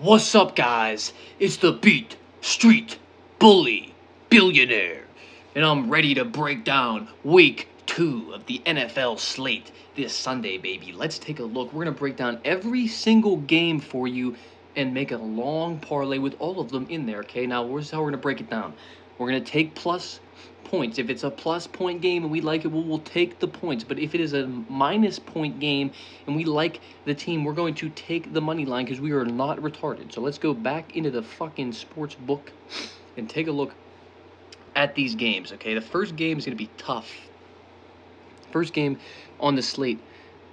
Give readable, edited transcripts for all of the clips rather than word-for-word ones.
What's up, guys? It's the Beat Street Bully Billionaire, and I'm ready to break down week 2 of the NFL slate this Sunday, baby. Let's take a look. We're going to break down every single game for you and make a long parlay with all of them in there, okay? Now, here's how we're going to break it down. We're going to take plus points. If it's a plus point game and we like it, we'll take the points. But if it is a minus point game and we like the team, we're going to take the money line because we are not retarded. So let's go back into the fucking sports book and take a look at these games, okay? The first game is going to be tough. First game on the slate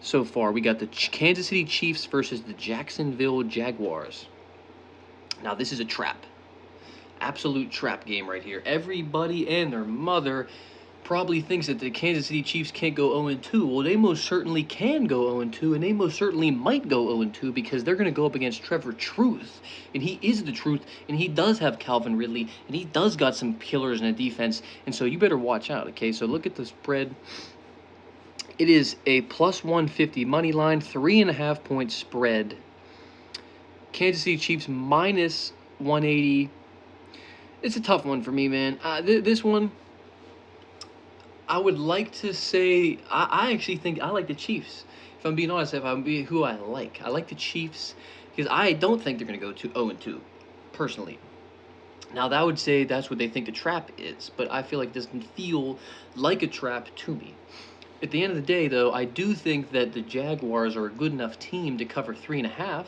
so far, we got the Kansas City Chiefs versus the Jacksonville Jaguars. Now, this is a trap. Absolute trap game right here. Everybody and their mother probably thinks that the Kansas City Chiefs can't go 0-2. Well, they most certainly can go 0-2, and they most certainly might go 0-2 because they're going to go up against Trevor Truth, and he is the truth, and he does have Calvin Ridley, and he does got some killers in a defense, and so you better watch out, okay? So look at the spread. It is a plus 150 money line, 3.5 point spread. Kansas City Chiefs minus 180. It's a tough one for me, man. This one, I would like to say, I actually think I like the Chiefs. If I'm being honest, if I'm being who I like the Chiefs because I don't think they're going to go to 0-2, personally. Now, that would say that's what they think the trap is, but I feel like this doesn't feel like a trap to me. At the end of the day, though, I do think that the Jaguars are a good enough team to cover 3.5,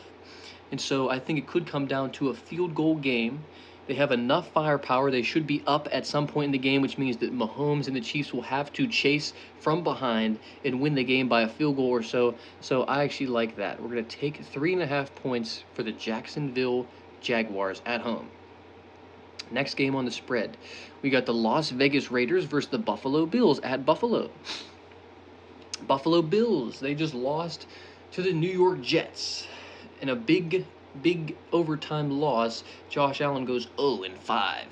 and so I think it could come down to a field goal game. They have enough firepower. They should be up at some point in the game, which means that Mahomes and the Chiefs will have to chase from behind and win the game by a field goal or so. So I actually like that. We're going to take 3.5 points for the Jacksonville Jaguars at home. Next game on the spread, we got the Las Vegas Raiders versus the Buffalo Bills at Buffalo. Buffalo Bills, they just lost to the New York Jets in a big overtime loss. Josh Allen goes 0-5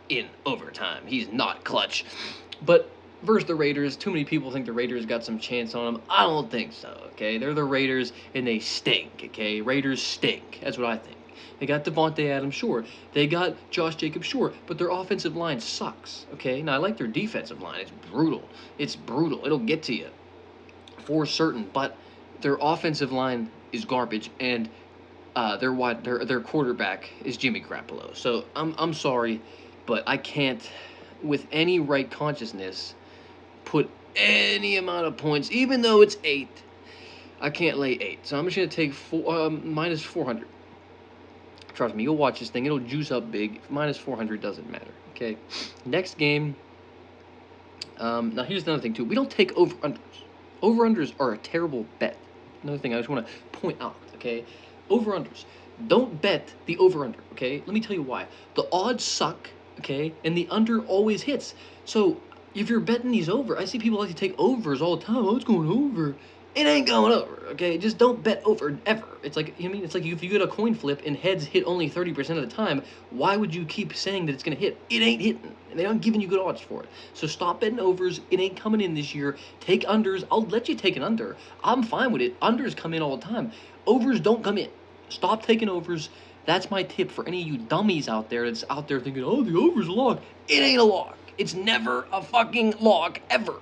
in overtime. He's not clutch. But versus the Raiders, too many people think the Raiders got some chance on them. I don't think so, okay? They're the Raiders, and they stink, okay? Raiders stink. That's what I think. They got Devontae Adams, sure. They got Josh Jacobs, sure. But their offensive line sucks, okay? Now, I like their defensive line. It's brutal. It's brutal. It'll get to you for certain. But their offensive line is garbage, and their quarterback is Jimmy Garoppolo. So I'm sorry, but I can't, with any right consciousness, put any amount of points, even though it's 8. I can't lay 8. So I'm just gonna take minus 400. Trust me, you'll watch this thing. It'll juice up big. Minus 400 doesn't matter. Okay. Next game. Now here's another thing too. We don't take over-unders. Over-unders are a terrible bet. Another thing I just want to point out. Okay. Over-unders. Don't bet the over-under, okay? Let me tell you why. The odds suck, okay? And the under always hits. So if you're betting these over, I see people like to take overs all the time. Oh, it's going over. It ain't going over, okay? Just don't bet over ever. It's like, I mean, it's like if you get a coin flip and heads hit only 30% of the time, why would you keep saying that it's going to hit? It ain't hitting. And they aren't giving you good odds for it. So stop betting overs. It ain't coming in this year. Take unders. I'll let you take an under. I'm fine with it. Unders come in all the time. Overs don't come in. Stop taking overs. That's my tip for any of you dummies out there that's out there thinking, oh, the over's a lock. It ain't a lock. It's never a fucking lock, ever.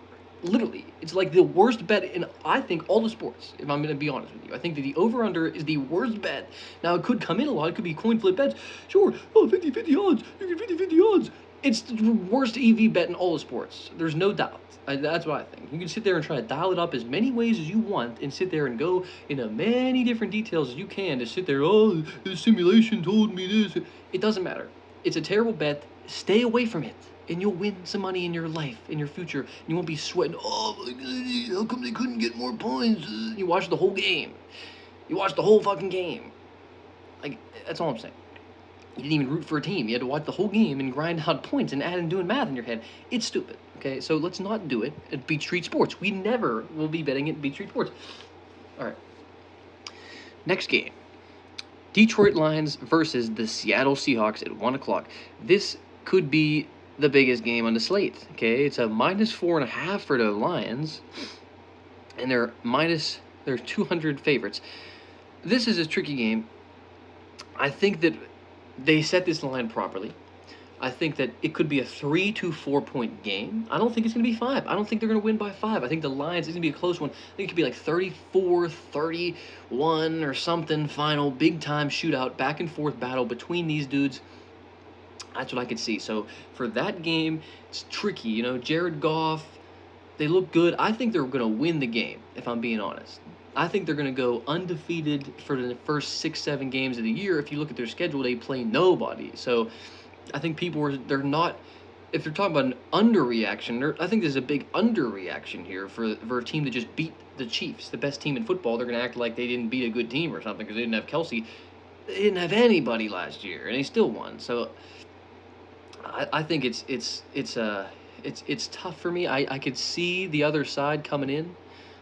Literally. It's like the worst bet in, I think, all the sports, if I'm going to be honest with you. I think that the over-under is the worst bet. Now, it could come in a lot. It could be coin flip bets. Sure. Oh, 50-50 odds. You get 50-50 odds. It's the worst EV bet in all the sports. There's no doubt. That's what I think. You can sit there and try to dial it up as many ways as you want and sit there and go into many different details as you can to sit there, oh, the simulation told me this. It doesn't matter. It's a terrible bet. Stay away from it, and you'll win some money in your life, in your future. You won't be sweating, oh, my God, how come they couldn't get more points? You watch the whole game. You watch the whole fucking game. Like, that's all I'm saying. You didn't even root for a team. You had to watch the whole game and grind out points and add and doing math in your head. It's stupid, okay? So let's not do it at Beat Street Sports. We never will be betting at Beat Street Sports. All right. Next game. Detroit Lions versus the Seattle Seahawks at 1 o'clock. This could be the biggest game on the slate, okay? It's a minus 4.5 for the Lions, and they're 200 favorites. This is a tricky game I think that they set this line properly. I think that it could be a 3 to 4 point game. I don't think it's going to be 5. I don't think they're going to win by 5. I think the Lions is going to be a close one. I think it could be like 34-31 or something final, big time shootout, back and forth battle between these dudes. That's what I could see. So for that game, it's tricky. You know, Jared Goff, they look good. I think they're going to win the game, if I'm being honest. I think they're going to go undefeated for the first 6-7 games of the year. If you look at their schedule, they play nobody. So I think they're not, if they're talking about an underreaction, I think there's a big underreaction here for a team that just beat the Chiefs, the best team in football. They're going to act like they didn't beat a good team or something because they didn't have Kelsey. They didn't have anybody last year, and they still won. So I think it's tough for me. I could see the other side coming in.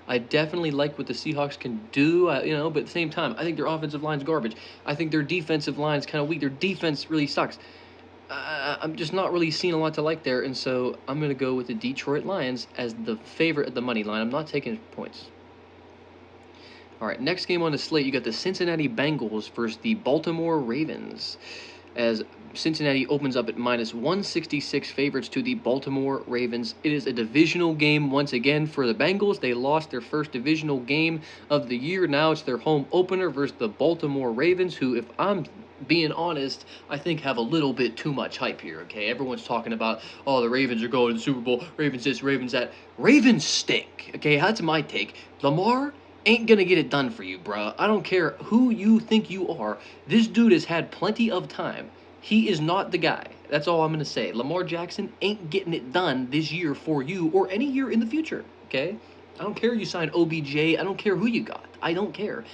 I definitely like what the Seahawks can do, but at the same time, I think their offensive line's garbage. I think their defensive line's kind of weak. Their defense really sucks. I'm just not really seeing a lot to like there, and so I'm going to go with the Detroit Lions as the favorite at the money line. I'm not taking points. All right, next game on the slate, you got the Cincinnati Bengals versus the Baltimore Ravens, as Cincinnati opens up at minus 166 favorites to the Baltimore Ravens. It is a divisional game once again for the Bengals. They lost their first divisional game of the year. Now it's their home opener versus the Baltimore Ravens, who, if I'm being honest, I think have a little bit too much hype here, okay? Everyone's talking about, oh, the Ravens are going to the Super Bowl, Ravens this, Ravens that. Ravens stink, okay? That's my take. Lamar ain't gonna get it done for you, bruh. I don't care who you think you are. This dude has had plenty of time. He is not the guy. That's all I'm gonna say. Lamar Jackson ain't getting it done this year for you or any year in the future, okay? I don't care you signed OBJ. I don't care who you got. I don't care.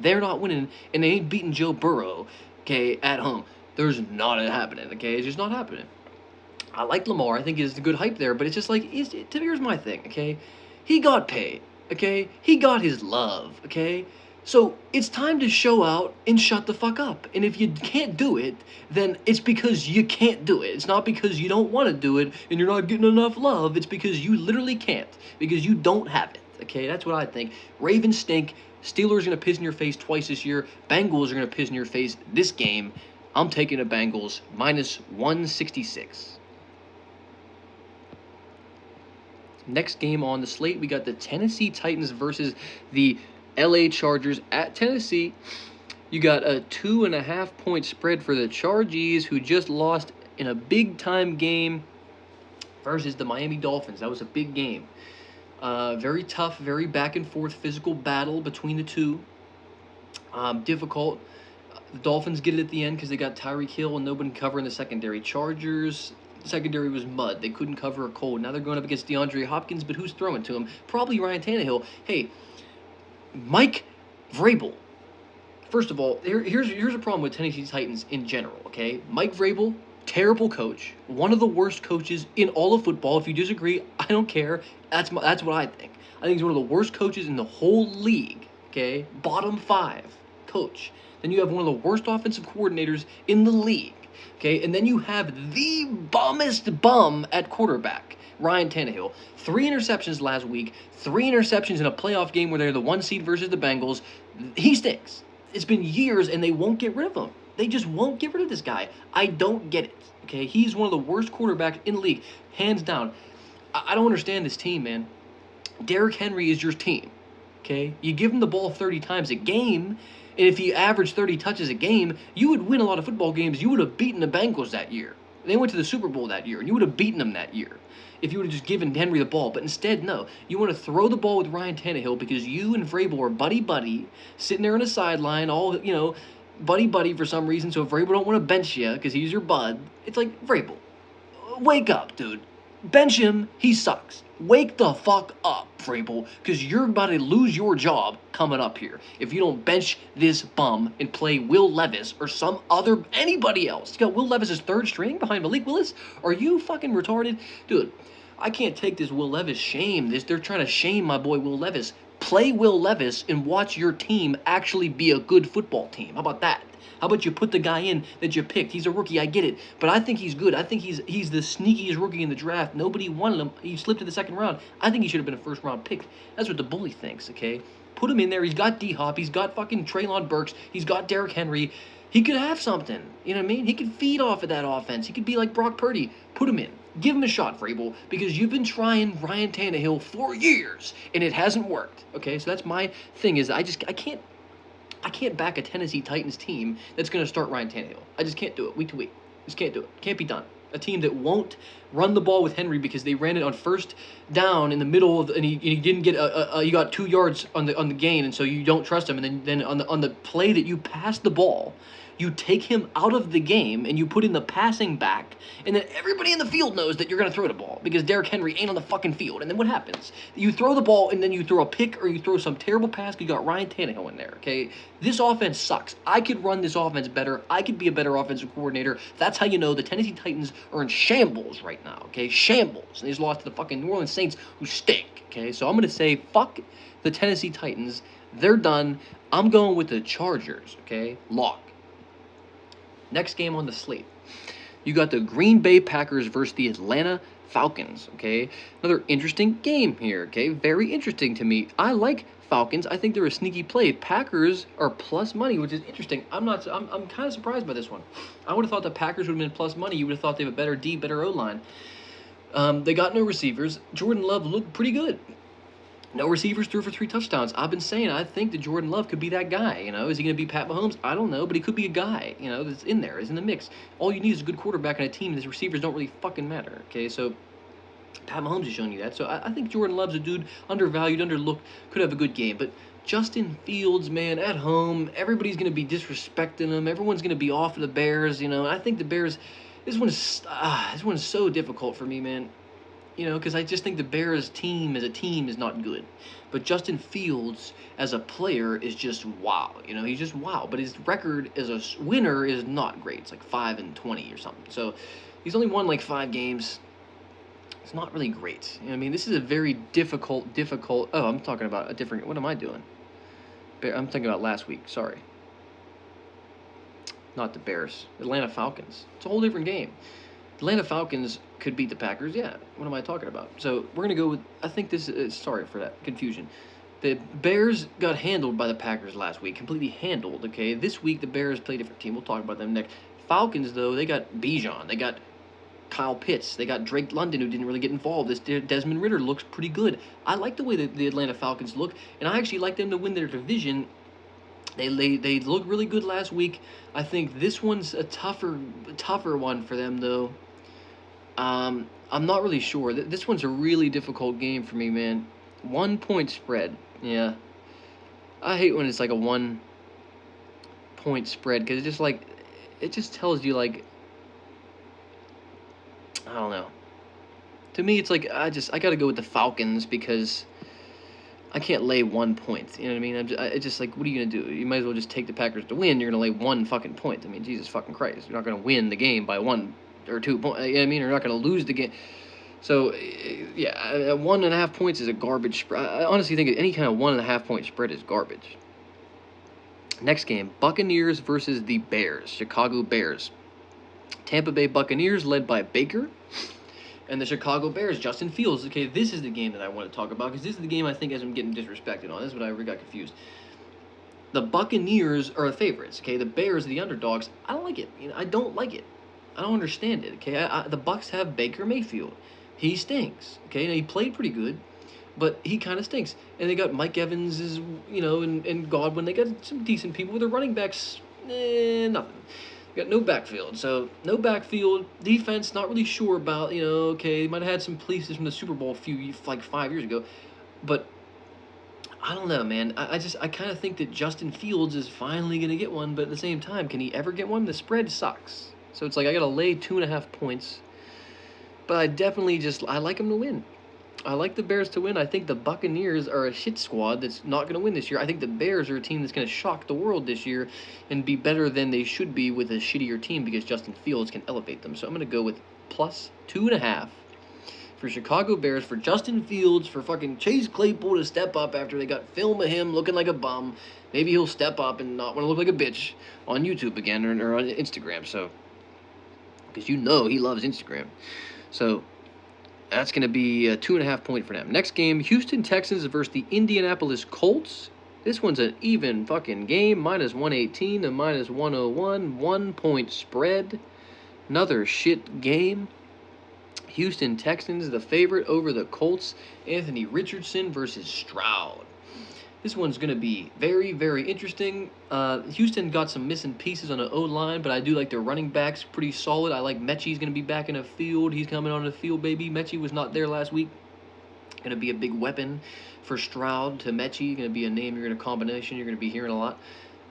They're not winning, and they ain't beating Joe Burrow, okay, at home. There's not happening, okay? It's just not happening. I like Lamar. I think there's good hype there, but it's just like, here's my thing, okay? He got paid, okay? He got his love, okay? So it's time to show out and shut the fuck up. And if you can't do it, then it's because you can't do it. It's not because you don't want to do it and you're not getting enough love. It's because you literally can't, because you don't have it, okay? That's what I think. Ravens stink. Steelers are going to piss in your face twice this year. Bengals are going to piss in your face this game. I'm taking the Bengals minus 166. Next game on the slate, we got the Tennessee Titans versus the LA Chargers at Tennessee. You got a 2.5-point spread for the Chargers, who just lost in a big-time game versus the Miami Dolphins. That was a big game. Very tough, very back-and-forth physical battle between the two. Difficult. The Dolphins get it at the end because they got Tyreek Hill and nobody covering the secondary. Chargers, secondary was mud. They couldn't cover a cold. Now they're going up against DeAndre Hopkins, but who's throwing to him? Probably Ryan Tannehill. Hey, Mike Vrabel. First of all, here's a problem with Tennessee Titans in general, okay? Mike Vrabel, terrible coach, one of the worst coaches in all of football. If you disagree, I don't care. That's what I think. I think he's one of the worst coaches in the whole league, okay? Bottom 5 coach. Then you have one of the worst offensive coordinators in the league, okay? And then you have the bummest bum at quarterback, Ryan Tannehill. 3 interceptions last week, 3 interceptions in a playoff game where they're the 1 seed versus the Bengals. He stinks. It's been years, and they won't get rid of him. They just won't get rid of this guy. I don't get it, okay? He's one of the worst quarterbacks in the league, hands down. I don't understand this team, man. Derrick Henry is your team, okay? You give him the ball 30 times a game, and if he averaged 30 touches a game, you would win a lot of football games. You would have beaten the Bengals that year. They went to the Super Bowl that year, and you would have beaten them that year if you would have just given Henry the ball. But instead, no. You want to throw the ball with Ryan Tannehill because you and Vrabel are buddy-buddy, sitting there on the sideline, all, buddy-buddy for some reason. So if Vrabel don't want to bench you because he's your bud, it's like, Vrabel, wake up, dude. Bench him. He sucks. Wake the fuck up, Vrabel, because you're about to lose your job coming up here if you don't bench this bum and play Will Levis or anybody else. You got Will Levis as 3rd string behind Malik Willis? Are you fucking retarded? Dude, I can't take this Will Levis shame. They're trying to shame my boy Will Levis. Play Will Levis and watch your team actually be a good football team. How about that? How about you put the guy in that you picked? He's a rookie, I get it. But I think he's good. I think he's the sneakiest rookie in the draft. Nobody wanted him. He slipped to the 2nd round. I think he should have been a 1st-round pick. That's what the bully thinks, okay? Put him in there. He's got D-Hop. He's got fucking Treylon Burks. He's got Derrick Henry. he could have something. You know what I mean? He could feed off of that offense. He could be like Brock Purdy. Put him in. Give him a shot, Vrabel, because you've been trying Ryan Tannehill for years, and it hasn't worked. Okay, so that's my thing is I can't back a Tennessee Titans team that's going to start Ryan Tannehill. I just can't do it week to week. Just can't do it. Can't be done. A team that won't run the ball with Henry because they ran it on first down in the middle of, and he didn't get he got 2 yards on the gain, and so you don't trust him. And then on the play that you pass the ball, you take him out of the game and you put in the passing back, and then everybody in the field knows that you're going to throw the ball because Derrick Henry ain't on the fucking field. And then what happens? You throw the ball and then you throw a pick or you throw some terrible pass because you got Ryan Tannehill in there, okay? This offense sucks. I could run this offense better. I could be a better offensive coordinator. That's how you know the Tennessee Titans are in shambles right now, okay? Shambles. And they just lost to the fucking New Orleans Saints who stink, okay? So I'm going to say fuck the Tennessee Titans. They're done. I'm going with the Chargers, okay? Lock. Next game on the slate, you got the Green Bay Packers versus the Atlanta Falcons, okay? Another interesting game here, okay? Very interesting to me. I like Falcons. I think they're a sneaky play. Packers are plus money, which is interesting. I'm kind of surprised by this one. I would have thought the Packers would have been plus money. You would have thought they have a better D, better O-line. They got no receivers. Jordan Love looked pretty good. No receivers, threw for 3 touchdowns. I've been saying I think that Jordan Love could be that guy. You know, is he going to be Pat Mahomes? I don't know, but he could be a guy. You know, that's in there, is in the mix. All you need is a good quarterback on a team. His receivers don't really fucking matter. Okay, so Pat Mahomes is showing you that. So I think Jordan Love's a dude undervalued, underlooked, could have a good game. But Justin Fields, man, at home, everybody's going to be disrespecting him. Everyone's going to be off of the Bears. You know, I think the Bears. This one's so difficult for me, man. You know, because I just think the Bears team as a team is not good. But Justin Fields as a player is just wow. You know, he's just wow. But his record as a winner is not great. It's like 5-20 or something. So he's only won like 5 games. It's not really great. You know what I mean? This is a very difficult. Oh, I'm talking about a different. What am I doing? I'm thinking about last week. Sorry. Not the Bears. Atlanta Falcons. It's a whole different game. Atlanta Falcons could beat the Packers. Yeah, what am I talking about? So we're going to go with, I think this is, sorry for that confusion. The Bears got handled by the Packers last week, completely handled, okay? This week, the Bears play a different team. We'll talk about them next. Falcons, though, they got Bijan. They got Kyle Pitts. They got Drake London, who didn't really get involved. This Desmond Ridder looks pretty good. I like the way that the Atlanta Falcons look, and I actually like them to win their division. They looked really good last week. I think this one's a tougher one for them, though. I'm not really sure. This one's a really difficult game for me, man. 1 point spread. Yeah. I hate when it's like a 1 point spread because it just tells you like, I don't know. To me, it's like I got to go with the Falcons because I can't lay 1 point. You know what I mean? It's just like, what are you going to do? You might as well just take the Packers to win. You're going to lay 1 fucking point. I mean, Jesus fucking Christ. You're not going to win the game by 1 or 2 points. You know what I mean? You're not going to lose the game. So, yeah, 1.5 points is a garbage spread. I honestly think any kind of 1.5 point spread is garbage. Next game, Buccaneers versus the Bears. Chicago Bears. Tampa Bay Buccaneers led by Baker. And the Chicago Bears, Justin Fields. Okay, this is the game that I want to talk about because this is the game I think as I'm getting disrespected on. This is what I really got confused. The Buccaneers are the favorites. Okay, the Bears are the underdogs. I don't like it. I don't like it. I don't understand it. Okay, the Bucs have Baker Mayfield. He stinks. Okay, now he played pretty good, but he kind of stinks. And they got Mike Evans, and Godwin. They got some decent people. With their running backs, nothing. Got no backfield. So, no backfield. Defense, not really sure about, okay, they might have had some pieces from the Super Bowl 5 years ago. But, I don't know, man. I kind of think that Justin Fields is finally going to get one. But at the same time, can he ever get one? The spread sucks. So, it's like I got to lay 2.5 points. But I like him to win. I like the Bears to win. I think the Buccaneers are a shit squad that's not going to win this year. I think the Bears are a team that's going to shock the world this year and be better than they should be with a shittier team because Justin Fields can elevate them. So I'm going to go with plus 2.5 for Chicago Bears, for Justin Fields, for fucking Chase Claypool to step up after they got film of him looking like a bum. Maybe he'll step up and not want to look like a bitch on YouTube again or on Instagram. So, because he loves Instagram. So that's going to be a 2.5 point for them. Next game, Houston Texans versus the Indianapolis Colts. This one's an even fucking game. Minus 118 to minus 101. 1 point spread. Another shit game. Houston Texans, the favorite over the Colts. Anthony Richardson versus Stroud. This one's going to be very, very interesting. Houston got some missing pieces on the O-line, but I do like their running backs pretty solid. I like Mechie's going to be back in the field. He's coming on the field, baby. Mechie was not there last week. Going to be a big weapon for Stroud to Mechie. Going to be a name you're going to combination. You're going to be hearing a lot.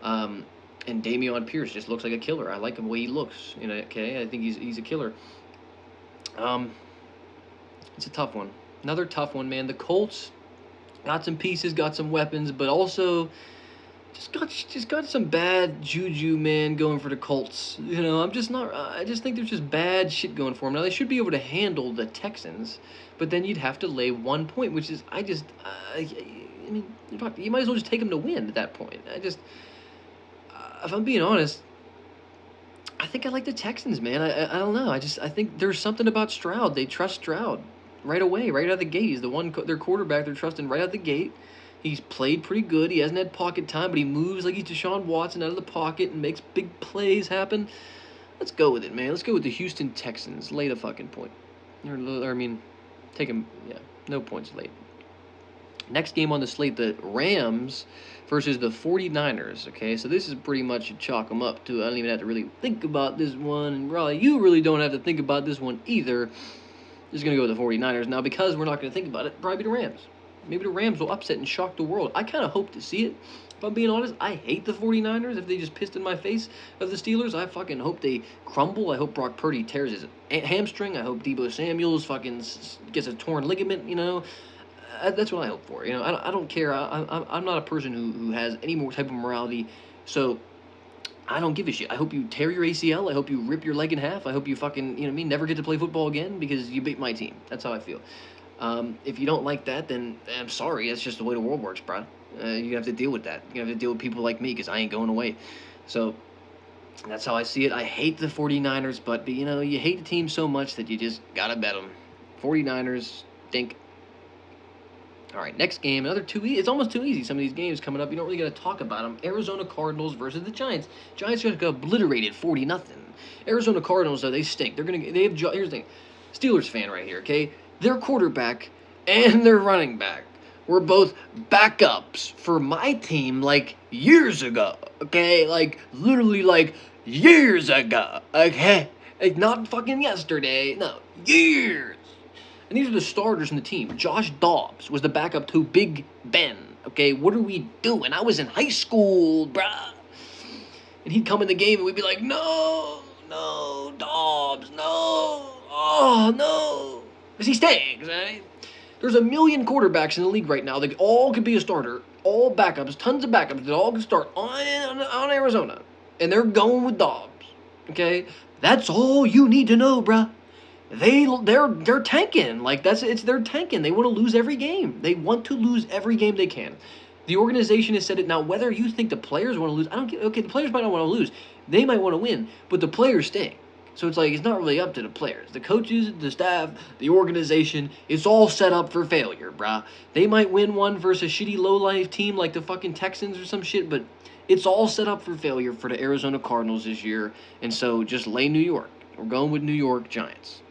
And Dameon Pierce just looks like a killer. I like the way he looks. Okay, I think he's a killer. It's a tough one. Another tough one, man. The Colts got some pieces, got some weapons, but also just got some bad juju, man, going for the Colts. I'm just not. I just think there's just bad shit going for them. Now they should be able to handle the Texans, but then you'd have to lay 1 point, which is I mean, you might as well just take them to win at that point. If I'm being honest, I think I like the Texans, man. I don't know. I think there's something about Stroud. They trust Stroud right away, right out of the gate. He's their quarterback they're trusting right out of the gate. He's played pretty good. He hasn't had pocket time, but he moves like he's Deshaun Watson out of the pocket and makes big plays happen. Let's go with it, man. Let's go with the Houston Texans. Lay the fucking point. Take him, yeah, no points late. Next game on the slate, the Rams versus the 49ers, okay? So this is pretty much a chalk them up to. I don't even have to really think about this one. And Raleigh, you really don't have to think about this one either. Just going to go with the 49ers. Now, because we're not going to think about it, probably the Rams. Maybe the Rams will upset and shock the world. I kind of hope to see it. If I'm being honest, I hate the 49ers. If they just pissed in my face of the Steelers, I fucking hope they crumble. I hope Brock Purdy tears his hamstring. I hope Deebo Samuels fucking gets a torn ligament, That's what I hope for. I don't care. I'm not a person who has any more type of morality. So I don't give a shit. I hope you tear your ACL. I hope you rip your leg in half. I hope you fucking, never get to play football again because you beat my team. That's how I feel. If you don't like that, then I'm sorry. That's just the way the world works, bro. You have to deal with that. You have to deal with people like me because I ain't going away. So that's how I see it. I hate the 49ers, but you hate the team so much that you just got to bet them. 49ers stink. All right, next game, another too easy. It's almost too easy. Some of these games coming up, you don't really got to talk about them. Arizona Cardinals versus the Giants. Giants just got obliterated 40-0. Arizona Cardinals, though, they stink. Here's the thing. Steelers fan right here, okay? Their quarterback and their running back were both backups for my team like years ago, okay? Like literally like years ago, okay? Like not fucking yesterday, no, years. And these are the starters in the team. Josh Dobbs was the backup to Big Ben. Okay, what are we doing? I was in high school, bruh. And he'd come in the game and we'd be like, no, Dobbs, no. Oh, no. Because he stinks, right? There's a million quarterbacks in the league right now that all could be a starter. All backups, tons of backups that all can start on Arizona. And they're going with Dobbs. Okay? That's all you need to know, bruh. They're tanking. Like they're tanking. They want to lose every game. They want to lose every game they can. The organization has said it. Now, whether you think the players want to lose, I don't care. Okay, the players might not want to lose. They might want to win, but the players stink. So it's like it's not really up to the players. The coaches, the staff, the organization, it's all set up for failure, brah. They might win one versus a shitty low-life team like the fucking Texans or some shit, but it's all set up for failure for the Arizona Cardinals this year. And so just lay New York. We're going with New York Giants.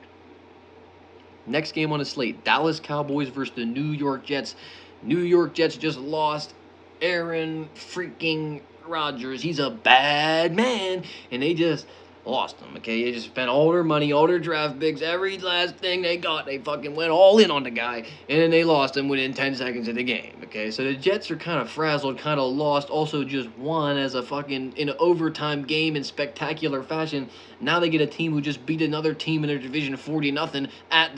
Next game on the slate, Dallas Cowboys versus the New York Jets. New York Jets just lost Aaron freaking Rodgers. He's a bad man, and they just lost him, okay? They just spent all their money, all their draft picks, every last thing they got. They fucking went all in on the guy, and then they lost him within 10 seconds of the game, okay? So the Jets are kind of frazzled, kind of lost, also just won as a fucking in an overtime game in spectacular fashion. Now they get a team who just beat another team in their division 40-0 at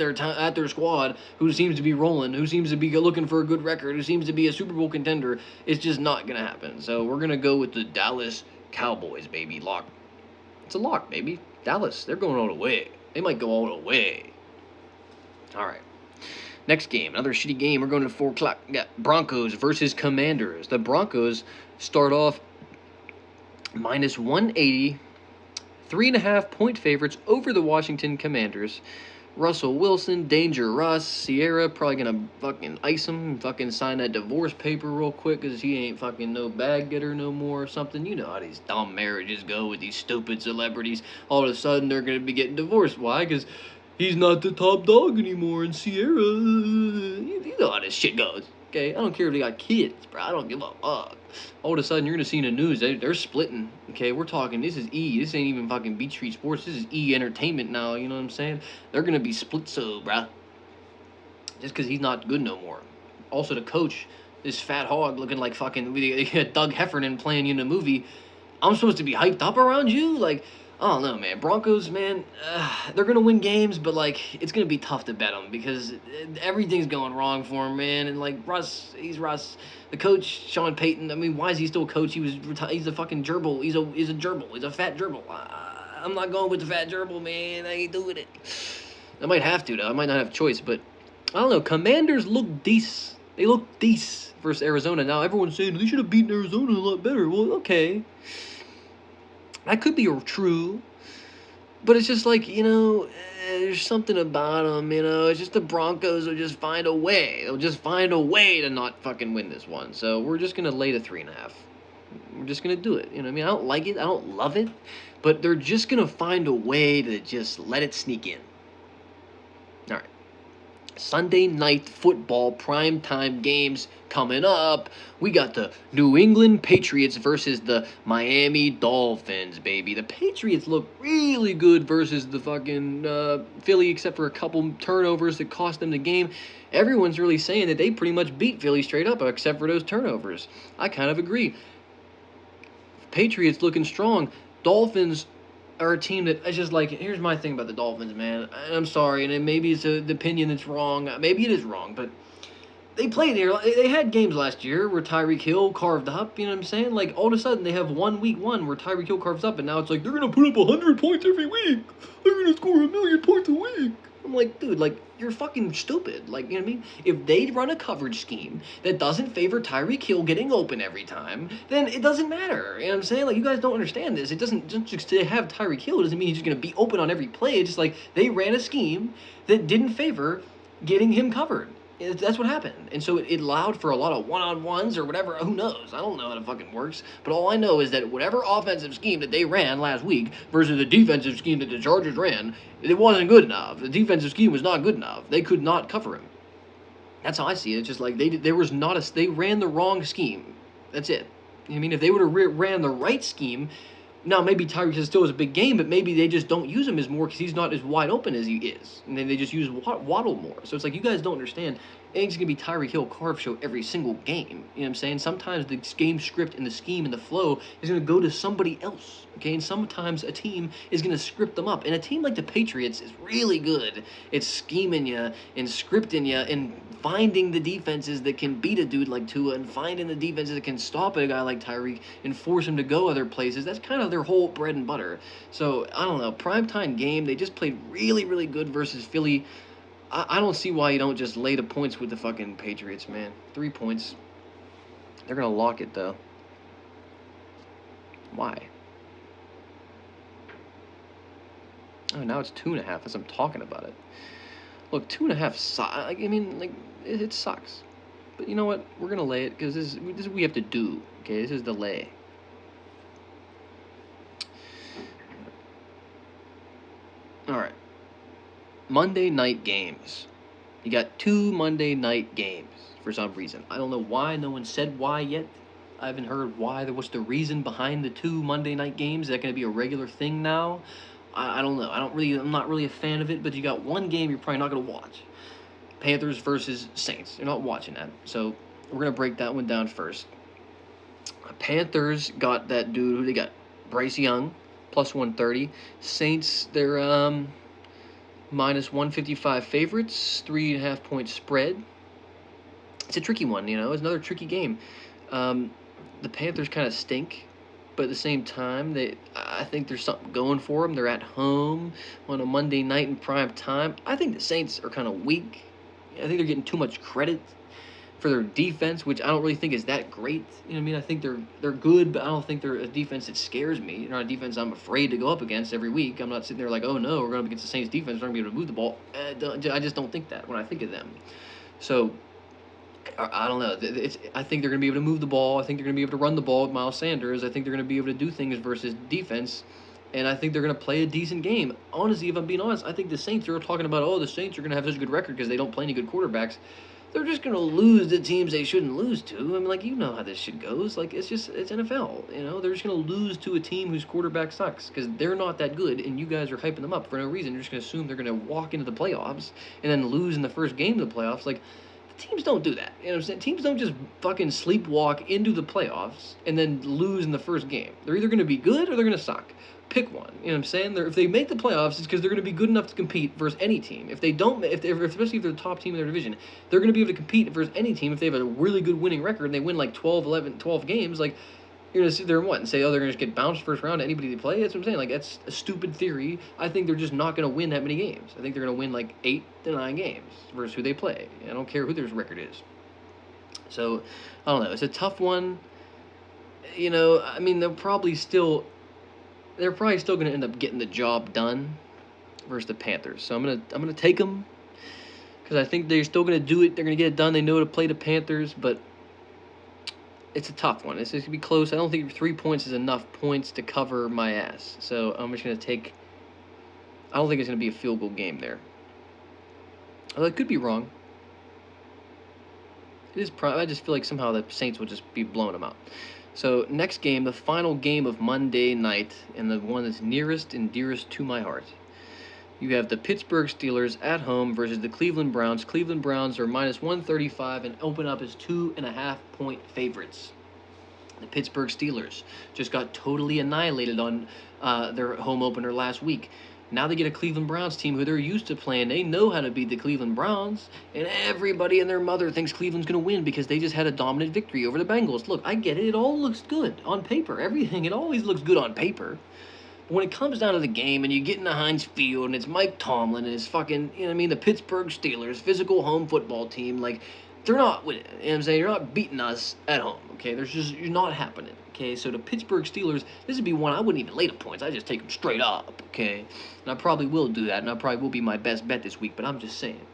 their squad, who seems to be rolling, who seems to be looking for a good record, who seems to be a Super Bowl contender. It's just not going to happen. So we're going to go with the Dallas Cowboys, baby. Lock. It's a lock, baby. Dallas, they're going all the way. They might go all the way. All right. Next game, another shitty game. We're going to 4 o'clock. We got Broncos versus Commanders. The Broncos start off -180, 3.5 point favorites over the Washington Commanders. Russell Wilson, Danger Russ, Sierra probably gonna fucking ice him and fucking sign that divorce paper real quick because he ain't fucking no bag getter no more or something. You know how these dumb marriages go with these stupid celebrities. All of a sudden they're gonna be getting divorced. Why? Because he's not the top dog anymore and Sierra. You know how this shit goes. Okay, I don't care if they got kids, bro. I don't give a fuck. All of a sudden, you're gonna see in the news they're splitting. Okay, we're talking. This is E. This ain't even fucking Beach Street Sports. This is E Entertainment now. You know what I'm saying? They're gonna be split, so bruh. Just because he's not good no more. Also, the coach, this fat hog looking like fucking Doug Heffernan playing you in a movie. I'm supposed to be hyped up around you, like. I don't know, man. Broncos, man, they're going to win games, but, like, it's going to be tough to bet them because everything's going wrong for him, man. And, like, he's Russ. The coach, Sean Payton, I mean, why is he still a coach? He's a fucking gerbil. He's a gerbil. He's a fat gerbil. I'm not going with the fat gerbil, man. I ain't doing it. I might have to, though. I might not have a choice, but I don't know. Commanders look decent. They look decent versus Arizona. Now, everyone's saying they should have beaten Arizona a lot better. Well, okay. That could be true, but it's just like, there's something about them, It's just the Broncos will just find a way. They'll just find a way to not fucking win this one. So we're just going to lay the 3.5. We're just going to do it. You know what I mean? I don't like it. I don't love it. But they're just going to find a way to just let it sneak in. All right. Sunday night football primetime games coming up. We got the New England Patriots versus the Miami Dolphins, baby. The Patriots look really good versus the fucking Philly, except for a couple turnovers that cost them the game. Everyone's really saying that they pretty much beat Philly straight up, except for those turnovers. I kind of agree. Patriots looking strong. Dolphins are a team that I just like. Here's my thing about the Dolphins, man. I'm sorry, and maybe it's the opinion that's wrong. Maybe it is wrong, but they played there. They had games last year where Tyreek Hill carved up. You know what I'm saying? Like all of a sudden they have week one where Tyreek Hill carves up, and now it's like they're gonna put up 100 points every week. They're gonna score 1,000,000 points a week. I'm like, dude, like you're fucking stupid. Like, you know what I mean? If they run a coverage scheme that doesn't favor Tyreek Hill getting open every time, then it doesn't matter. You know what I'm saying? Like, you guys don't understand this. It doesn't just to have Tyreek Hill doesn't mean he's just gonna be open on every play. It's just like they ran a scheme that didn't favor getting him covered. That's what happened. And so it allowed for a lot of one-on-ones or whatever. Who knows? I don't know how it fucking works. But all I know is that whatever offensive scheme that they ran last week versus the defensive scheme that the Chargers ran, it wasn't good enough. The defensive scheme was not good enough. They could not cover him. That's how I see it. It's just like they ran the wrong scheme. That's it. I mean, if they would have ran the right scheme, now, maybe Tyreek Hill still is a big game, but maybe they just don't use him as more because he's not as wide open as he is. And then they just use Waddle more. So it's like, you guys don't understand. It ain't just going to be Tyreek Hill carve show every single game. You know what I'm saying? Sometimes the game script and the scheme and the flow is going to go to somebody else. Okay? And sometimes a team is going to script them up. And a team like the Patriots is really good at scheming you and scripting you and finding the defenses that can beat a dude like Tua and finding the defenses that can stop a guy like Tyreek and force him to go other places. That's kind of their whole bread and butter. So, I don't know. Primetime game, they just played really, really good versus Philly. I don't see why you don't just lay the points with the fucking Patriots, man. 3 points. They're going to lock it, though. Why? Oh, now it's 2.5 as I'm talking about it. Look, 2.5, I mean, like, it sucks. But you know what? We're going to lay it because this is what we have to do. Okay, this is the lay. All right. Monday night games. You got 2 Monday night games for some reason. I don't know why. No one said why yet. I haven't heard why. What's the reason behind the 2 Monday night games? Is that going to be a regular thing now? I don't know. I'm not really a fan of it, but you got one game you're probably not going to watch. Panthers versus Saints. You're not watching that. So we're going to break that one down first. Panthers got that dude. Who they got? Bryce Young, plus 130. Saints, they're minus 155 favorites, 3.5 point spread. It's a tricky one, It's another tricky game. The Panthers kind of stink, but at the same time, I think there's something going for them. They're at home on a Monday night in prime time. I think the Saints are kind of weak. I think they're getting too much credit for their defense, which I don't really think is that great. You know what I mean? I think they're good, but I don't think they're a defense that scares me. You know, a defense I'm afraid to go up against every week. I'm not sitting there like, oh no, we're going up against the Saints defense, we're going to be able to move the ball. I just don't think that when I think of them. So I don't know. I think they're going to be able to move the ball. I think they're going to be able to run the ball with Miles Sanders. I think they're going to be able to do things versus defense. And I think they're going to play a decent game. Honestly, if I'm being honest, I think the Saints are talking about, oh, the Saints are going to have such a good record because they don't play any good quarterbacks. They're just going to lose to teams they shouldn't lose to. I mean, like, you know how this shit goes. Like, it's NFL, you know? They're just going to lose to a team whose quarterback sucks because they're not that good, and you guys are hyping them up for no reason. You're just going to assume they're going to walk into the playoffs and then lose in the first game of the playoffs. Like, teams don't do that. You know what I'm saying? Teams don't just fucking sleepwalk into the playoffs and then lose in the first game. They're either going to be good or they're going to suck. Pick one. You know what I'm saying? If they make the playoffs, it's because they're going to be good enough to compete versus any team. If they don't, especially if they're the top team in their division, they're going to be able to compete versus any team if they have a really good winning record and they win like 12 games. Like, you're going to sit there and what? And say, oh, they're going to just get bounced first round to anybody they play? That's what I'm saying. Like, that's a stupid theory. I think they're just not going to win that many games. I think they're going to win like 8 to 9 games versus who they play. I don't care who their record is. So, I don't know. It's a tough one. You know, I mean, they're probably still going to end up getting the job done versus the Panthers. So I'm gonna take them because I think they're still going to do it. They're going to get it done. They know how to play the Panthers, but it's a tough one. It's going to be close. I don't think 3 points is enough points to cover my ass. So I'm just going to take... I don't think it's going to be a field goal game there. Although I could be wrong. I just feel like somehow the Saints will just be blowing them out. So next game, the final game of Monday night, and the one that's nearest and dearest to my heart. You have the Pittsburgh Steelers at home versus the Cleveland Browns. Cleveland Browns are minus 135 and open up as 2.5-point favorites. The Pittsburgh Steelers just got totally annihilated on their home opener last week. Now they get a Cleveland Browns team who they're used to playing. They know how to beat the Cleveland Browns, and everybody and their mother thinks Cleveland's going to win because they just had a dominant victory over the Bengals. Look, I get it. It all looks good on paper. Everything, it always looks good on paper. But when it comes down to the game and you get in the Heinz Field and it's Mike Tomlin and it's fucking, you know what I mean, the Pittsburgh Steelers, physical home football team, like, they're not winning. You know what I'm saying? You're not beating us at home, okay? You're not happening, okay? So the Pittsburgh Steelers, this would be one I wouldn't even lay the points. I just take them straight up, okay? And I probably will do that, and I probably will be my best bet this week, but I'm just saying,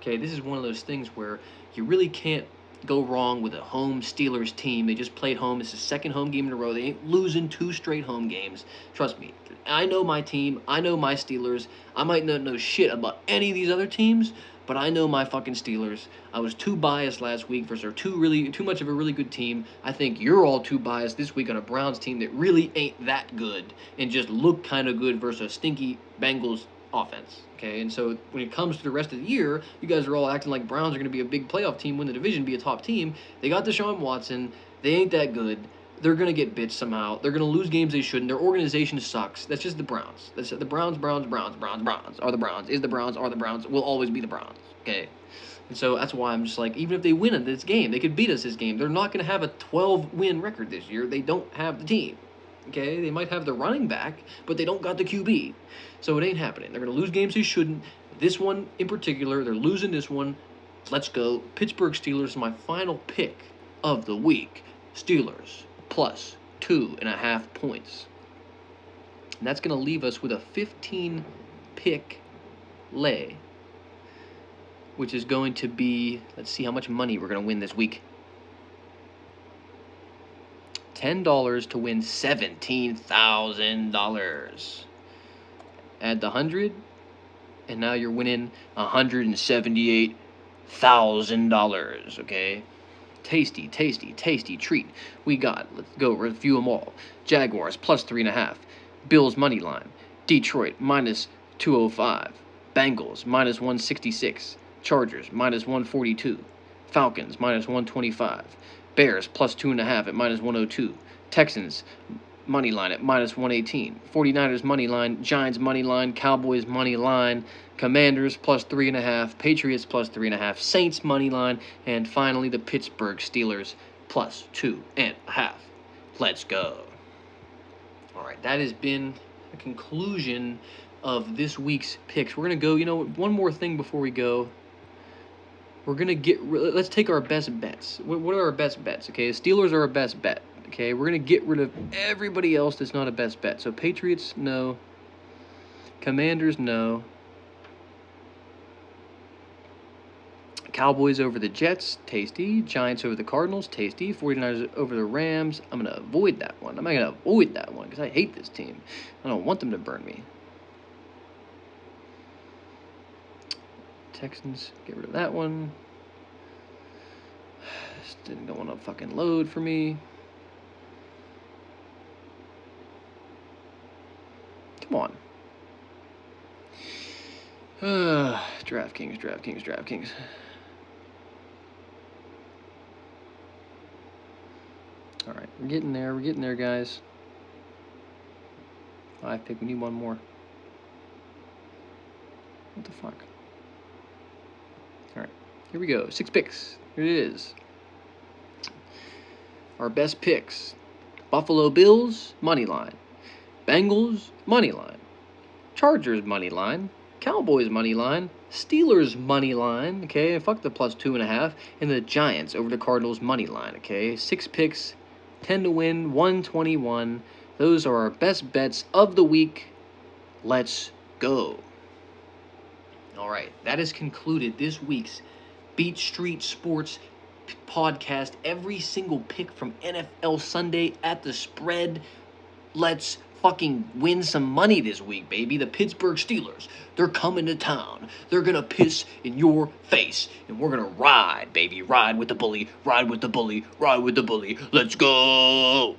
okay? This is one of those things where you really can't go wrong with a home Steelers team. They just played home. It's the second home game in a row. They ain't losing 2 straight home games. Trust me. I know my team. I know my Steelers. I might not know shit about any of these other teams, but I know my fucking Steelers. I was too biased last week versus too much of a really good team. I think you're all too biased this week on a Browns team that really ain't that good and just looked kind of good versus a stinky Bengals offense. Okay, and so when it comes to the rest of the year, you guys are all acting like Browns are going to be a big playoff team, win the division, be a top team. They got Deshaun Watson. They ain't that good. They're going to get bitched somehow. They're going to lose games they shouldn't. Their organization sucks. That's just the Browns. That's the Browns are the Browns, will always be the Browns. Okay? And so that's why I'm just like, even if they win in this game, they could beat us this game. They're not going to have a 12-win record this year. They don't have the team. Okay? They might have the running back, but they don't got the QB. So it ain't happening. They're going to lose games they shouldn't. This one in particular, they're losing this one. Let's go. Pittsburgh Steelers, my final pick of the week. Steelers plus 2.5 points. And that's going to leave us with a 15-pick lay, which is going to be, let's see how much money we're going to win this week. $10 to win $17,000. Add the 100, and now you're winning $178,000, okay? Tasty, tasty, tasty treat. We got, let's go review them all. Jaguars plus 3.5. Bills money line. Detroit minus 205. Bengals minus 166. Chargers minus 142. Falcons minus 125. Bears plus 2.5 at minus 102. Texans money line at minus 118. 49ers money line. Giants money line. Cowboys money line. Commanders plus 3.5. Patriots plus 3.5. Saints money line. And finally the Pittsburgh Steelers plus 2.5. Let's go. Alright, that has been the conclusion of this week's picks. We're going to go, one more thing before we go. we're gonna let's take our best bets. What are our best bets? Okay, Steelers are our best bet. Okay, we're gonna get rid of everybody else that's not a best bet. So Patriots, no. Commanders, no. Cowboys over the Jets, tasty. Giants over the Cardinals, tasty. 49ers over the Rams. I'm going to avoid that one. I'm not going to avoid that one because I hate this team. I don't want them to burn me. Texans, get rid of that one. This didn't want to fucking load for me. Come on. DraftKings. All right, we're getting there, guys. 5 pick, we need one more. What the fuck? All right, here we go. 6 picks. Here it is. Our best picks: Buffalo Bills money line, Bengals money line, Chargers money line, Cowboys money line, Steelers money line. Okay, fuck the plus 2.5, and the Giants over the Cardinals money line. Okay, 6 picks, 10 to win, 121. Those are our best bets of the week. Let's go. All right, that has concluded this week's Beat Street Sports podcast. Every single pick from NFL Sunday at the spread. Let's fucking win some money this week, baby. The Pittsburgh Steelers, they're coming to town. They're gonna piss in your face, and we're gonna ride, baby. Ride with the bully, ride with the bully, ride with the bully. Let's go.